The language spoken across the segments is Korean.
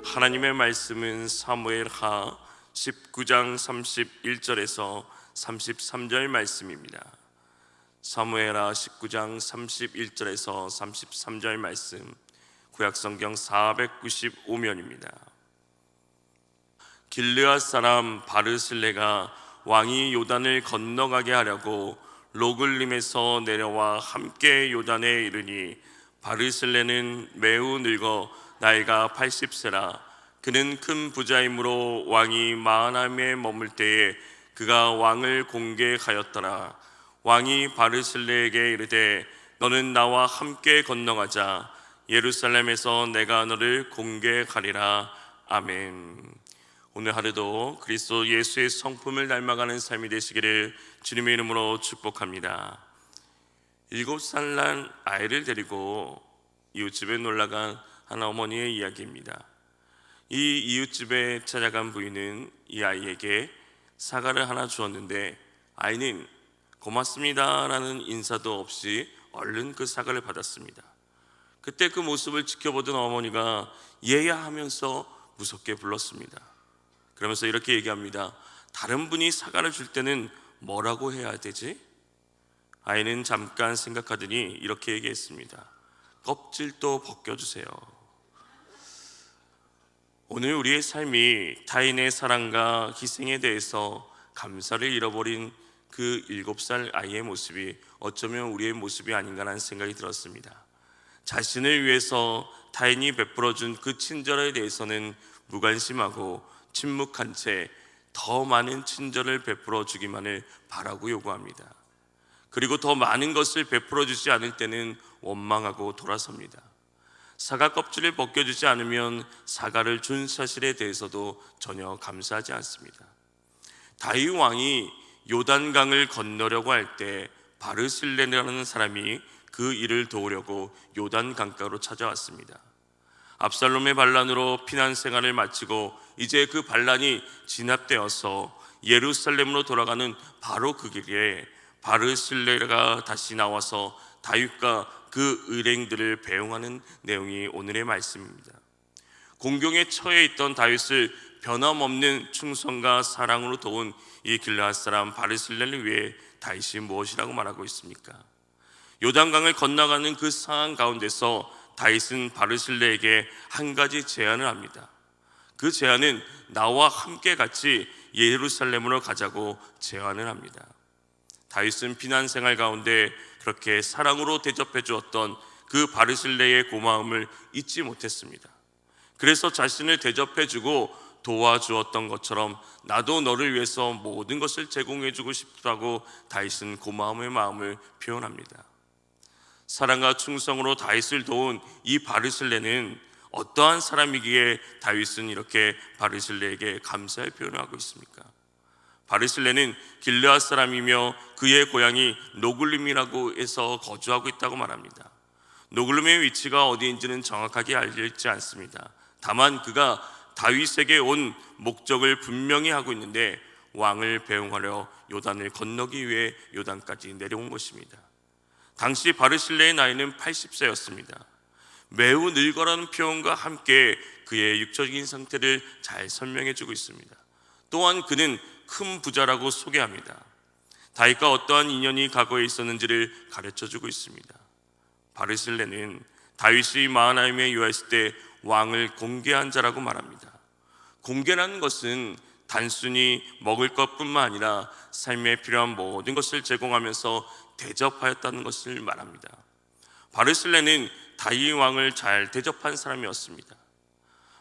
하나님의 말씀은 사무엘하 19장 31절에서 33절 말씀입니다. 사무엘하 19장 31절에서 33절 말씀, 구약성경 495면입니다. 길르앗 사람 바르실레가 왕이 요단을 건너가게 하려고 로글림에서 내려와 함께 요단에 이르니 바르실레는 매우 늙어 나이가 80세라. 그는 큰 부자이므로 왕이 마하나임에 머물 때에 그가 왕을 공개하였더라. 왕이 바르실레에게 이르되 너는 나와 함께 건너가자. 예루살렘에서 내가 너를 공개하리라. 아멘. 오늘 하루도 그리스도 예수의 성품을 닮아가는 삶이 되시기를 주님의 이름으로 축복합니다. 7살 난 아이를 데리고 이웃집에 놀러간 한 어머니의 이야기입니다. 이 이웃집에 찾아간 부인은 이 아이에게 사과를 하나 주었는데 아이는 고맙습니다 라는 인사도 없이 얼른 그 사과를 받았습니다. 그때 그 모습을 지켜보던 어머니가 얘야 하면서 무섭게 불렀습니다. 그러면서 이렇게 얘기합니다. 다른 분이 사과를 줄 때는 뭐라고 해야 되지? 아이는 잠깐 생각하더니 이렇게 얘기했습니다. 껍질도 벗겨주세요. 오늘 우리의 삶이 타인의 사랑과 희생에 대해서 감사를 잃어버린 그 7살 아이의 모습이 어쩌면 우리의 모습이 아닌가라는 생각이 들었습니다. 자신을 위해서 타인이 베풀어준 그 친절에 대해서는 무관심하고 침묵한 채 더 많은 친절을 베풀어 주기만을 바라고 요구합니다. 그리고 더 많은 것을 베풀어 주지 않을 때는 원망하고 돌아섭니다. 사과 껍질을 벗겨주지 않으면 사과를 준 사실에 대해서도 전혀 감사하지 않습니다. 다윗 왕이 요단강을 건너려고 할 때 바르실레라는 사람이 그 일을 도우려고 요단 강가로 찾아왔습니다. 압살롬의 반란으로 피난 생활을 마치고 이제 그 반란이 진압되어서 예루살렘으로 돌아가는 바로 그 길에 바르실레가 다시 나와서 다윗과 그 의랭들을 배웅하는 내용이 오늘의 말씀입니다. 공경에 처해 있던 다윗을 변함없는 충성과 사랑으로 도운 이 길르앗 사람 바르실레를 위해 다윗이 무엇이라고 말하고 있습니까? 요단강을 건너가는 그 상황 가운데서 다윗은 바르실레에게 한 가지 제안을 합니다. 그 제안은 나와 함께 같이 예루살렘으로 가자고 제안을 합니다. 다윗은 피난 생활 가운데 그렇게 사랑으로 대접해 주었던 그 바르실레의 고마움을 잊지 못했습니다. 그래서 자신을 대접해 주고 도와주었던 것처럼 나도 너를 위해서 모든 것을 제공해 주고 싶다고 다윗은 고마움의 마음을 표현합니다. 사랑과 충성으로 다윗을 도운 이 바르실레는 어떠한 사람이기에 다윗은 이렇게 바르실레에게 감사의 표현을 하고 있습니까? 바르실레는 길르앗 사람이며 그의 고향이 노글림이라고 해서 거주하고 있다고 말합니다. 노글림의 위치가 어디인지는 정확하게 알려있지 않습니다. 다만 그가 다윗에게 온 목적을 분명히 하고 있는데 왕을 배웅하려 요단을 건너기 위해 요단까지 내려온 것입니다. 당시 바르실레의 나이는 80세였습니다. 매우 늙어라는 표현과 함께 그의 육적인 상태를 잘 설명해 주고 있습니다. 또한 그는 큰 부자라고 소개합니다. 다윗과 어떠한 인연이 과거에 있었는지를 가르쳐 주고 있습니다. 바르실레는 다윗이 마하나임에 유하였을 때 왕을 공개한 자라고 말합니다. 공개라는 것은 단순히 먹을 것뿐만 아니라 삶에 필요한 모든 것을 제공하면서 대접하였다는 것을 말합니다. 바르실레는 다윗 왕을 잘 대접한 사람이었습니다.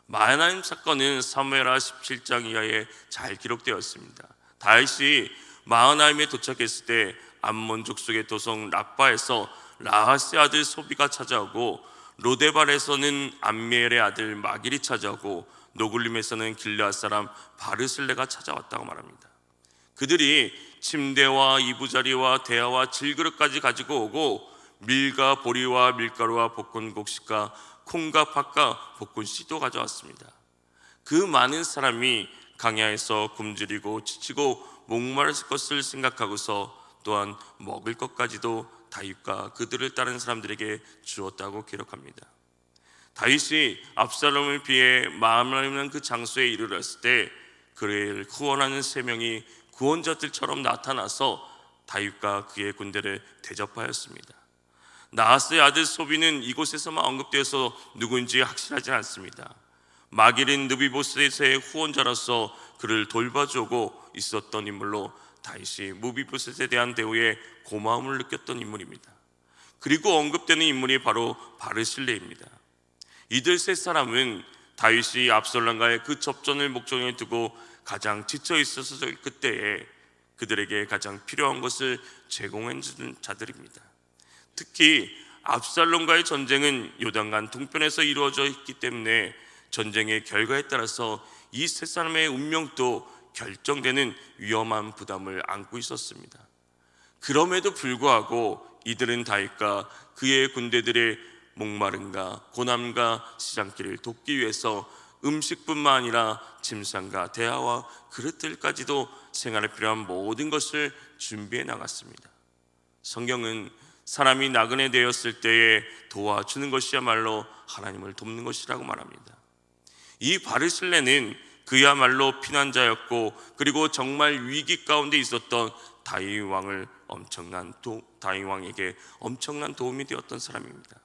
마하나임 사건은 사무엘하 17장 이하에 잘 기록되어 있습니다. 다윗이 마하나임에 도착했을 때 암몬 족속의 도성 랍바에서 라하스의 아들 소비가 찾아오고 로데발에서는 암미엘의 아들 마길이 찾아오고 노글림에서는 길르앗 사람 바르실레가 찾아왔다고 말합니다. 그들이 침대와 이부자리와 대야와 질그릇까지 가지고 오고 밀과 보리와 밀가루와 볶은 곡식과 콩과 팥과 볶은 씨도 가져왔습니다. 그 많은 사람이 강야에서 굶주리고 지치고 목마르실 것을 생각하고서 또한 먹을 것까지도 다윗과 그들을 따르는 사람들에게 주었다고 기록합니다. 다윗이 압살롬을 피해 마하나임 그 장소에 이르렀을 때 그를 후원하는 세 명이 구원자들처럼 나타나서 다윗과 그의 군대를 대접하였습니다. 나하스의 아들 소비는 이곳에서만 언급되어서 누구인지 확실하지 않습니다. 마길인 느비보셋의 후원자로서 그를 돌봐주고 있었던 인물로 다윗이 무비보셋에 대한 대우에 고마움을 느꼈던 인물입니다. 그리고 언급되는 인물이 바로 바르실레입니다. 이들 세 사람은 다윗이 압살롬과의 그 접전을 목전에 두고 가장 지쳐 있었을 그때에 그들에게 가장 필요한 것을 제공해 준 자들입니다. 특히 압살롬과의 전쟁은 요단강 동편에서 이루어져 있기 때문에 전쟁의 결과에 따라서 이 세 사람의 운명도 결정되는 위험한 부담을 안고 있었습니다. 그럼에도 불구하고 이들은 다윗과 그의 군대들의 목마름과 고난과 시장길을 돕기 위해서 음식뿐만 아니라 짐승과 대야와 그릇들까지도 생활에 필요한 모든 것을 준비해 나갔습니다. 성경은 사람이 나그네 되었을 때에 도와주는 것이야말로 하나님을 돕는 것이라고 말합니다. 이 바르실레는 그야말로 피난자였고, 그리고 정말 위기 가운데 있었던 다윗 왕에게 엄청난 도움이 되었던 사람입니다.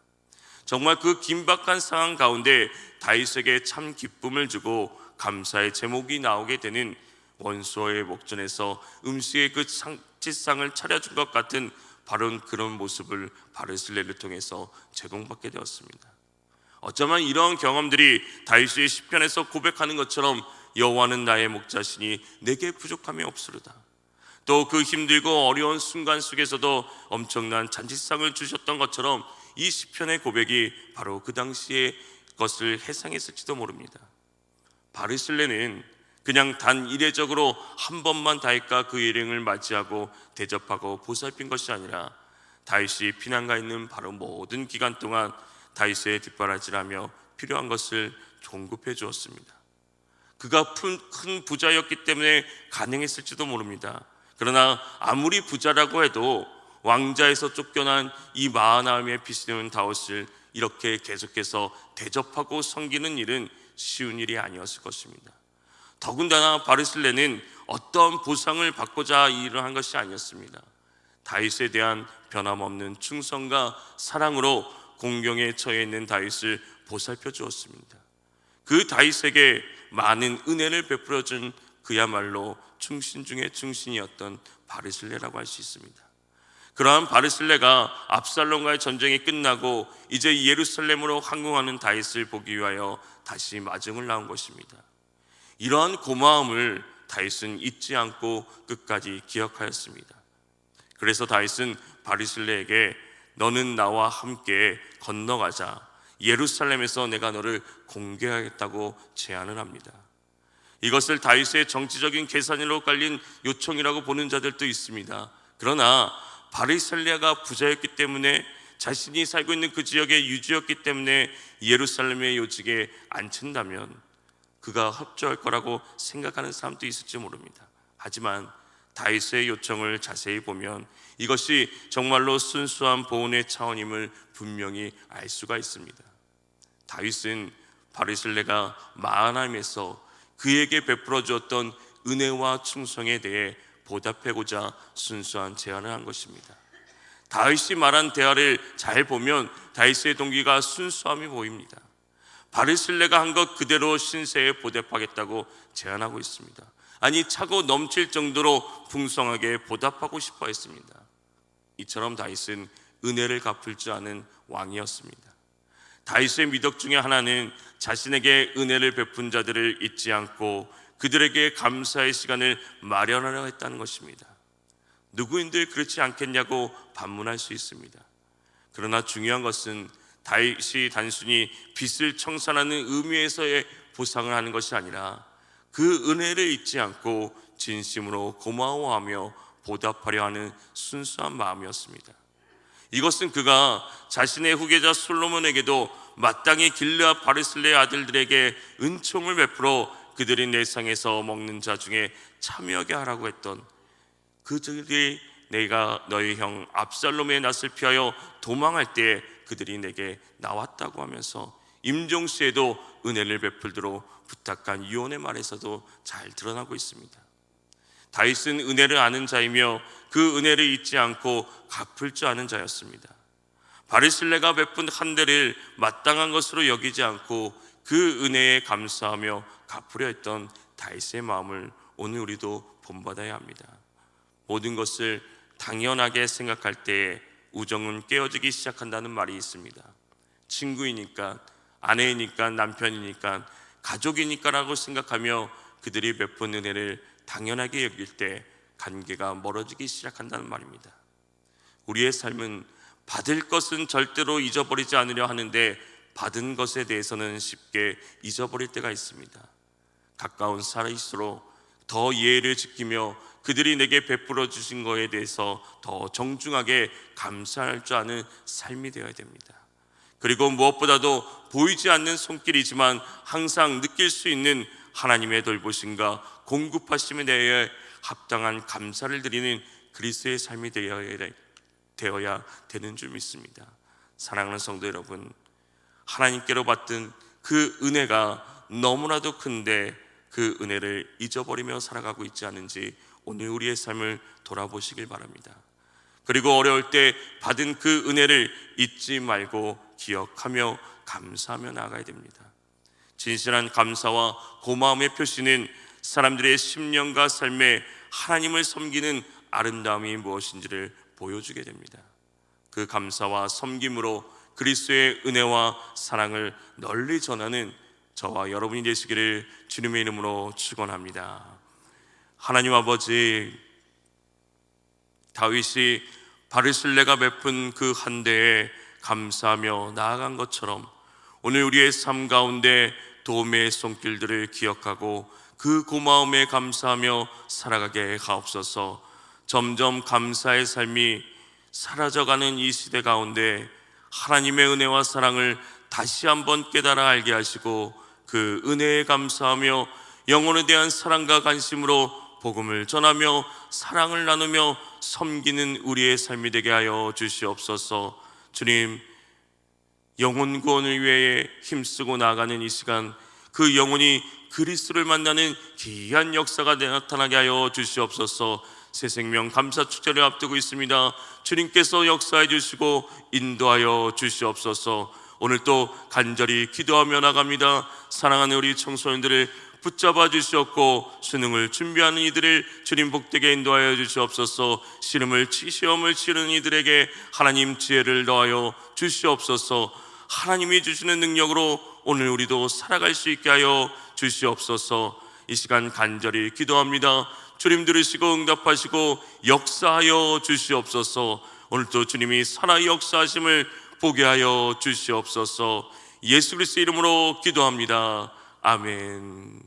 정말 그 긴박한 상황 가운데 다윗에게 참 기쁨을 주고 감사의 제목이 나오게 되는 원수의 목전에서 음식의 그 상치상을 차려준 것 같은 바로 그런 모습을 바르실레를 통해서 제공받게 되었습니다. 어쩌면 이러한 경험들이 다윗이 시편에서 고백하는 것처럼 여호와는 나의 목자시니 내게 부족함이 없으리다. 또 그 힘들고 어려운 순간 속에서도 엄청난 잔치상을 주셨던 것처럼 이 시편의 고백이 바로 그 당시의 것을 해상했을지도 모릅니다. 바르실레는 그냥 단 이례적으로 한 번만 다윗과 그 일행을 맞이하고 대접하고 보살핀 것이 아니라 다윗이 피난가 있는 바로 모든 기간 동안 다윗의 뒷바라지라며 필요한 것을 공급해 주었습니다. 그가 큰 부자였기 때문에 가능했을지도 모릅니다. 그러나 아무리 부자라고 해도 왕자에서 쫓겨난 이 마하나임의 피스는 다윗을 이렇게 계속해서 대접하고 섬기는 일은 쉬운 일이 아니었을 것입니다. 더군다나 바르실레는 어떤 보상을 받고자 이 일을 한 것이 아니었습니다. 다윗에 대한 변함없는 충성과 사랑으로 공경에 처해 있는 다윗을 보살펴 주었습니다. 그 다윗에게 많은 은혜를 베풀어 준 그야말로 충신 중에 충신이었던 바르실레라고 할 수 있습니다. 그러한 바르실레가 압살롬과의 전쟁이 끝나고 이제 예루살렘으로 항공하는 다윗을 보기 위하여 다시 마중을 나온 것입니다. 이러한 고마움을 다윗은 잊지 않고 끝까지 기억하였습니다. 그래서 다윗은 바르실레에게 너는 나와 함께 건너가자, 예루살렘에서 내가 너를 공개하겠다고 제안을 합니다. 이것을 다윗의 정치적인 계산으로 깔린 요청이라고 보는 자들도 있습니다. 그러나 바르실레가 부자였기 때문에, 자신이 살고 있는 그 지역의 유지였기 때문에 예루살렘의 요직에 앉힌다면 그가 협조할 거라고 생각하는 사람도 있을지 모릅니다. 하지만 다윗의 요청을 자세히 보면 이것이 정말로 순수한 보훈의 차원임을 분명히 알 수가 있습니다. 다윗은 바르실레가 마하나임에서 그에게 베풀어 주었던 은혜와 충성에 대해 보답하고자 순수한 제안을 한 것입니다. 다윗이 말한 대화를 잘 보면 다윗의 동기가 순수함이 보입니다. 바르실레가 한 것 그대로 신세에 보답하겠다고 제안하고 있습니다. 아니, 차고 넘칠 정도로 풍성하게 보답하고 싶어 했습니다. 이처럼 다윗은 은혜를 갚을 줄 아는 왕이었습니다. 다윗의 미덕 중에 하나는 자신에게 은혜를 베푼 자들을 잊지 않고 그들에게 감사의 시간을 마련하려 했다는 것입니다. 누구인들 그렇지 않겠냐고 반문할 수 있습니다. 그러나 중요한 것은 다윗이 단순히 빚을 청산하는 의미에서의 보상을 하는 것이 아니라 그 은혜를 잊지 않고 진심으로 고마워하며 보답하려 하는 순수한 마음이었습니다. 이것은 그가 자신의 후계자 솔로몬에게도 마땅히 길르앗 바르실레의 아들들에게 은총을 베풀어 그들이 내 상에서 먹는 자 중에 참여하게 하라고 했던, 그들이 내가 너희 형 압살롬의 낯을 피하여 도망할 때 그들이 내게 나왔다고 하면서 임종시에도 은혜를 베풀도록 부탁한 유언의 말에서도 잘 드러나고 있습니다. 다윗은 은혜를 아는 자이며 그 은혜를 잊지 않고 갚을 줄 아는 자였습니다. 바르실레가 베푼 한 대를 마땅한 것으로 여기지 않고 그 은혜에 감사하며 갚으려 했던 다윗의 마음을 오늘 우리도 본받아야 합니다. 모든 것을 당연하게 생각할 때에 우정은 깨어지기 시작한다는 말이 있습니다. 친구이니까, 아내이니까, 남편이니까, 가족이니까 라고 생각하며 그들이 베푼 은혜를 당연하게 여길 때 관계가 멀어지기 시작한다는 말입니다. 우리의 삶은 받을 것은 절대로 잊어버리지 않으려 하는데 받은 것에 대해서는 쉽게 잊어버릴 때가 있습니다. 가까운 사이일수록 더 예의를 지키며 그들이 내게 베풀어 주신 것에 대해서 더 정중하게 감사할 줄 아는 삶이 되어야 됩니다. 그리고 무엇보다도 보이지 않는 손길이지만 항상 느낄 수 있는 하나님의 돌보심과 공급하심에 대해 합당한 감사를 드리는 그리스도의 삶이 되어야 되는 줄 믿습니다. 사랑하는 성도 여러분, 하나님께로 받은 그 은혜가 너무나도 큰데 그 은혜를 잊어버리며 살아가고 있지 않은지 오늘 우리의 삶을 돌아보시길 바랍니다. 그리고 어려울 때 받은 그 은혜를 잊지 말고 기억하며 감사하며 나아가야 됩니다. 진실한 감사와 고마움의 표시는 사람들의 심령과 삶에 하나님을 섬기는 아름다움이 무엇인지를 보여주게 됩니다. 그 감사와 섬김으로 그리스도의 은혜와 사랑을 널리 전하는 저와 여러분이 되시기를 주님의 이름으로 축원합니다. 하나님 아버지, 다윗이 바르실레가 베푼 그 한 대에 감사하며 나아간 것처럼 오늘 우리의 삶 가운데 도움의 손길들을 기억하고 그 고마움에 감사하며 살아가게 하옵소서. 점점 감사의 삶이 사라져가는 이 시대 가운데 하나님의 은혜와 사랑을 다시 한번 깨달아 알게 하시고 그 은혜에 감사하며 영혼에 대한 사랑과 관심으로 복음을 전하며 사랑을 나누며 섬기는 우리의 삶이 되게 하여 주시옵소서. 주님, 영혼 구원을 위해 힘쓰고 나아가는 이 시간, 그 영혼이 그리스도를 만나는 귀한 역사가 나타나게 하여 주시옵소서. 새 생명 감사 축제를 앞두고 있습니다. 주님께서 역사해 주시고 인도하여 주시옵소서. 오늘 또 간절히 기도하며 나갑니다. 사랑하는 우리 청소년들을 붙잡아 주시옵고 수능을 준비하는 이들을 주님 복되게 인도하여 주시옵소서. 시험을 치르는 이들에게 하나님 지혜를 더하여 주시옵소서. 하나님이 주시는 능력으로 오늘 우리도 살아갈 수 있게 하여 주시옵소서. 이 시간 간절히 기도합니다. 주님 들으시고 응답하시고 역사하여 주시옵소서. 오늘도 주님이 살아 역사하심을 보게 하여 주시옵소서. 예수 그리스도 이름으로 기도합니다. 아멘.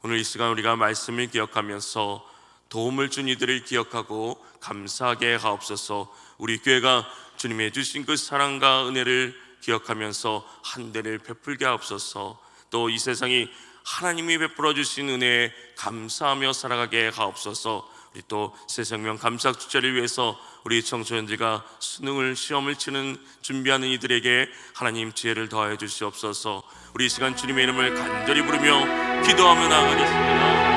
오늘 이 시간 우리가 말씀을 기억하면서 도움을 준 이들을 기억하고 감사하게 하옵소서. 우리 교회가 주님의 주신 그 사랑과 은혜를 기억하면서 한 대를 베풀게 하옵소서. 또 이 세상이 하나님이 베풀어 주신 은혜에 감사하며 살아가게 하옵소서. 우리 또 새 생명 감사 축제를 위해서 우리 청소년들과 시험을 치는 준비하는 이들에게 하나님 지혜를 더하여 주시옵소서. 우리 이 시간 주님의 이름을 간절히 부르며 기도하며 나아가겠습니다.